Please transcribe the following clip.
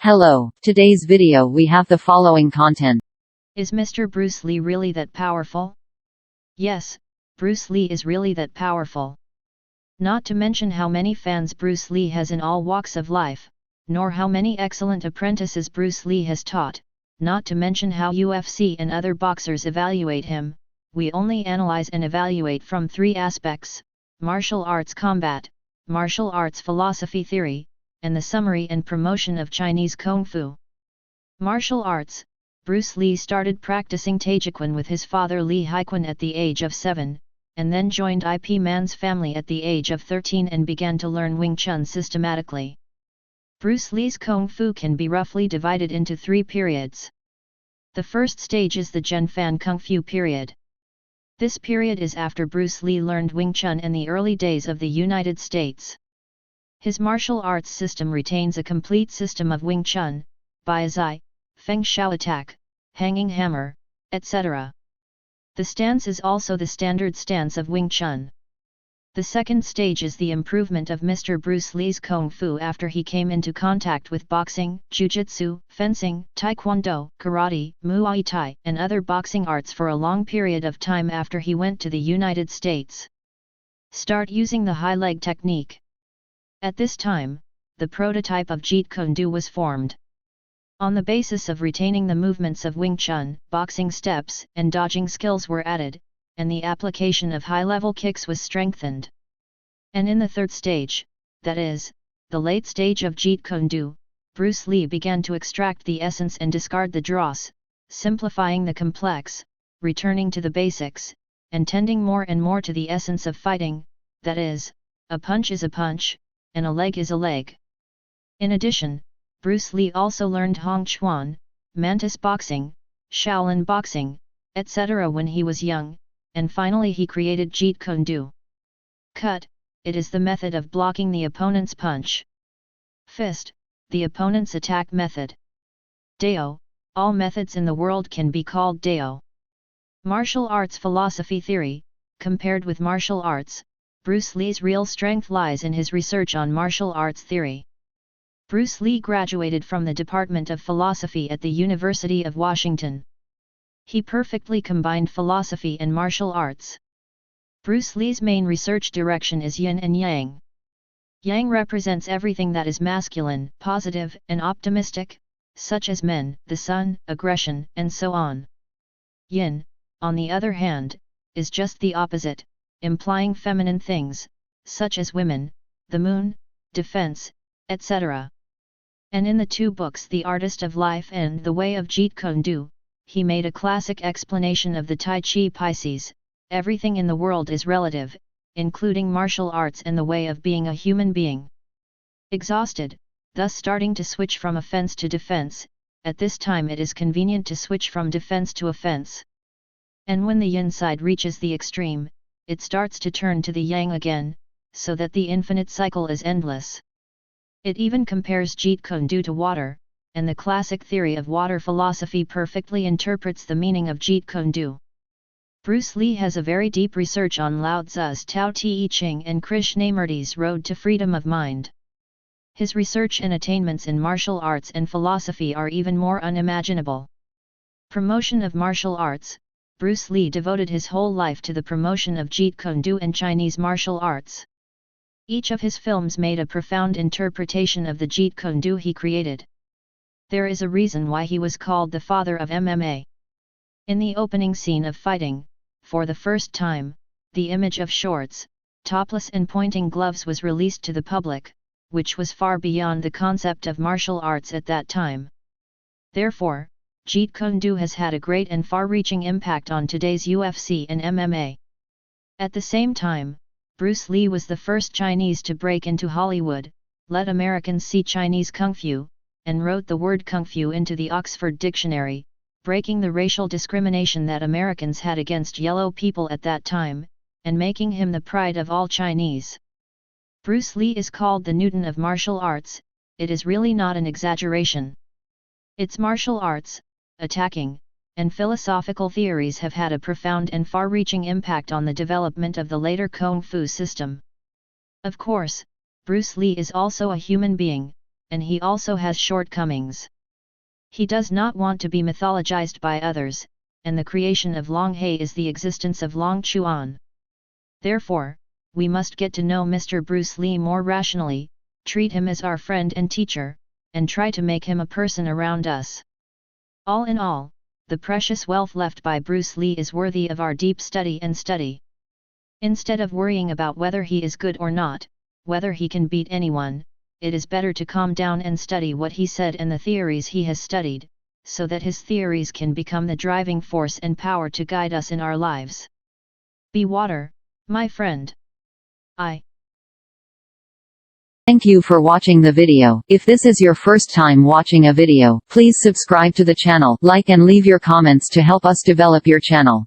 Hello, today's video we have the following content. Is Mr. Bruce Lee really that powerful? Yes, Bruce Lee is really that powerful. Not to mention how many fans Bruce Lee has in all walks of life, nor how many excellent apprentices Bruce Lee has taught, not to mention how UFC and other boxers evaluate him. We only analyze and evaluate from three aspects: martial arts combat, martial arts philosophy theory, and the summary and promotion of Chinese Kung Fu. Martial arts. Bruce Lee started practicing Taekwon with his father Lee Haikwon at the age of 7, and then joined Ip Man's family at the age of 13 and began to learn Wing Chun systematically. Bruce Lee's Kung Fu can be roughly divided into three periods. The first stage is the Zhenfan Kung Fu period. This period is after Bruce Lee learned Wing Chun in the early days of the United States. His martial arts system retains a complete system of Wing Chun, Bai Zai, Feng Shao attack, hanging hammer, etc. The stance is also the standard stance of Wing Chun. The second stage is the improvement of Mr. Bruce Lee's Kung Fu after he came into contact with boxing, jiu-jitsu, fencing, taekwondo, karate, muay thai, and other boxing arts for a long period of time after he went to the United States. Start using the high leg technique. At this time, the prototype of Jeet Kune Do was formed. On the basis of retaining the movements of Wing Chun, boxing steps and dodging skills were added, and the application of high-level kicks was strengthened. And in the third stage, that is, the late stage of Jeet Kune Do, Bruce Lee began to extract the essence and discard the dross, simplifying the complex, returning to the basics, and tending more and more to the essence of fighting, that is, a punch is a punch, and a leg is a leg. In addition, Bruce Lee also learned Hong Chuan, Mantis boxing, Shaolin boxing, etc. when he was young, and finally he created Jeet Kune Do. Cut, it is the method of blocking the opponent's punch. Fist, the opponent's attack method. Dao, all methods in the world can be called Dao. Martial arts philosophy theory. Compared with martial arts, Bruce Lee's real strength lies in his research on martial arts theory. Bruce Lee graduated from the Department of Philosophy at the University of Washington. He perfectly combined philosophy and martial arts. Bruce Lee's main research direction is yin and yang. Yang represents everything that is masculine, positive, and optimistic, such as men, the sun, aggression, and so on. Yin, on the other hand, is just the opposite, implying feminine things, such as women, the moon, defense, etc. And in the two books The Artist of Life and The Way of Jeet Kune Do, he made a classic explanation of the Tai Chi Pisces: everything in the world is relative, including martial arts and the way of being a human being. Exhausted, thus starting to switch from offense to defense, at this time it is convenient to switch from defense to offense. And when the yin side reaches the extreme, it starts to turn to the yang again, so that the infinite cycle is endless. It even compares Jeet Kune Do to water, and the classic theory of water philosophy perfectly interprets the meaning of Jeet Kune Do. Bruce Lee has a very deep research on Lao Tzu's Tao Te Ching and Krishnamurti's Road to Freedom of Mind. His research and attainments in martial arts and philosophy are even more unimaginable. Promotion of martial arts. Bruce Lee devoted his whole life to the promotion of Jeet Kune Do and Chinese martial arts. Each of his films made a profound interpretation of the Jeet Kune Do he created. There is a reason why he was called the father of MMA. In the opening scene of fighting, for the first time, the image of shorts, topless and pointing gloves was released to the public, which was far beyond the concept of martial arts at that time. Therefore, Jeet Kune Do has had a great and far-reaching impact on today's UFC and MMA. At the same time, Bruce Lee was the first Chinese to break into Hollywood, let Americans see Chinese Kung Fu, and wrote the word Kung Fu into the Oxford Dictionary, breaking the racial discrimination that Americans had against yellow people at that time, and making him the pride of all Chinese. Bruce Lee is called the Newton of martial arts. It is really not an exaggeration. Its martial arts, attacking, and philosophical theories have had a profound and far-reaching impact on the development of the later Kung Fu system. Of course, Bruce Lee is also a human being, and he also has shortcomings. He does not want to be mythologized by others, and the creation of Long He is the existence of Long Chuan. Therefore, we must get to know Mr. Bruce Lee more rationally, treat him as our friend and teacher, and try to make him a person around us. All in all, the precious wealth left by Bruce Lee is worthy of our deep study and study. Instead of worrying about whether he is good or not, whether he can beat anyone, it is better to calm down and study what he said and the theories he has studied, so that his theories can become the driving force and power to guide us in our lives. Be water, my friend. Thank you for watching the video. If this is your first time watching a video, please subscribe to the channel, like and leave your comments to help us develop your channel.